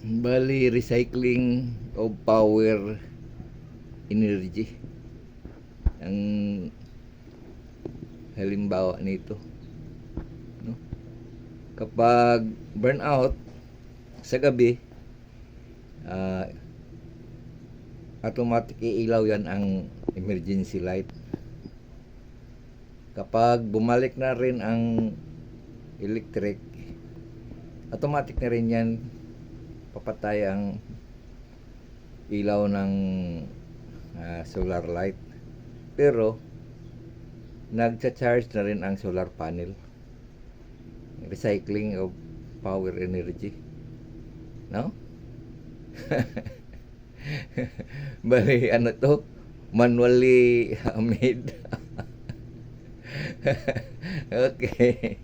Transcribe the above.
Bali, recycling of power energy ang halimbawa nito, no? Kapag burnout sa gabi, ah, automatic iilaw yan ang emergency light. Kapag bumalik na rin ang electric, automatic na rin yan papatay ang ilaw ng solar light. Pero nagcha-charge na rin ang solar panel. Recycling of power energy, no? Bali, ano to? Manually made. Okay.